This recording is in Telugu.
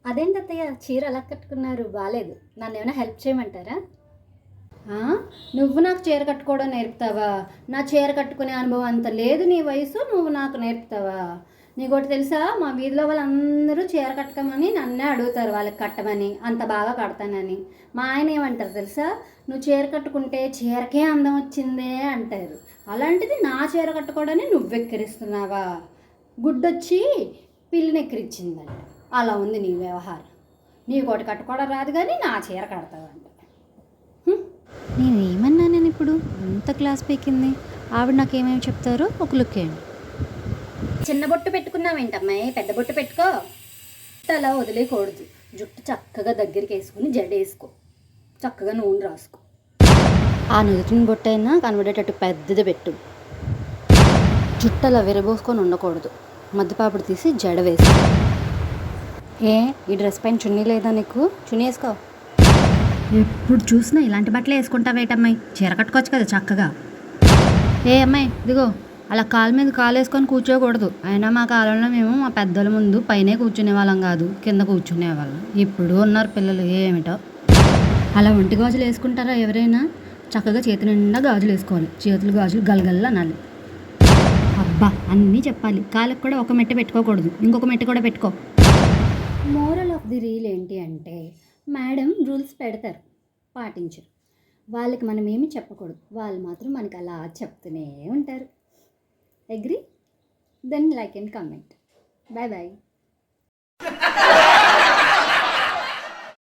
అదేంటి అత్తయ్య చీర అలా కట్టుకున్నారు బాలేదు, నన్ను ఏమైనా హెల్ప్ చేయమంటారా? ఆ? నువ్వు నాకు చీర కట్టుకోవడం నేర్పుతావా? నా చీర కట్టుకునే అనుభవం అంత లేదు నీ వయసు, నువ్వు నాకు నేర్పుతావా? నీకోటి తెలుసా, మా వీధిలో వాళ్ళందరూ చీర కట్టమని నన్నే అడుగుతారు, వాళ్ళకి కట్టమని, అంత బాగా కడతానని. మా ఆయన ఏమంటారు తెలుసా, నువ్వు చీర కట్టుకుంటే చీరకే అందం వచ్చిందే అంటారు. అలాంటిది నా చీర కట్టుకోవడాన్ని నువ్వు ఎక్కిరిస్తున్నావా? గుడ్డొచ్చి పిల్లిని ఎక్కిరించిందంట. అలా ఉంది నీ వ్యవహారం. నీకోటి కట్టుకోవడం రాదు కానీ నా చీర కడతావంట. నేనేమన్నా నేను ఇప్పుడు అంత క్లాస్ పీకింది. ఆవిడ నాకేమేమి చెప్తారో ఒక లుక్ వేయండి. చిన్న బొట్టు పెట్టుకున్నావేంటమ్మాయి, పెద్ద బొట్టు పెట్టుకో. అలా వదిలేయకూడదు, జుట్టు చక్కగా దగ్గరికి వేసుకుని జడేసుకో, చక్కగా నూనె రాసుకో. ఆ నుదుటిని బొట్టైనా కనబడేటట్టు పెద్దది పెట్టు. జుట్టు అలా విరబోసుకొని ఉండకూడదు, మధ్యపాపుడు తీసి జడ వేసి. ఈ డ్రెస్ పైన చున్నీ లేదా నీకు? చున్నీ వేసుకో. ఎప్పుడు చూసినా ఇలాంటి బట్టలే వేసుకుంటావేటమ్మాయి, చీర కట్టుకోవచ్చు కదా చక్కగా. అమ్మాయి ఇదిగో, అలా కాలు మీద కాలు వేసుకొని కూర్చోకూడదు. అయినా మా కాలంలో మేము మా పెద్దల ముందు పైనే కూర్చునే వాళ్ళం కాదు, కింద కూర్చునే వాళ్ళం. ఇప్పుడు ఉన్నారు పిల్లలు ఏమిటో. అలా ఒంటి గాజులు వేసుకుంటారా ఎవరైనా? చక్కగా చేతి నిండా గాజులు వేసుకోవాలి, చేతులు గాజులు గలగల్లా అనాలి. అబ్బా అన్నీ చెప్పాలి. కాళ్ళకు కూడా ఒక మెట్ట పెట్టుకోకూడదు, ఇంకొక మెట్ట కూడా పెట్టుకో. మోరల్ ఆఫ్ ది రీల్ ఏంటి అంటే, మేడం రూల్స్ పెడతారు, పాటించరు. వాళ్ళకి మనం ఏమి చెప్పకూడదు, వాళ్ళు మాత్రం మనకి అలా చెప్తూనే ఉంటారు. Agree? Then like and comment. Bye bye.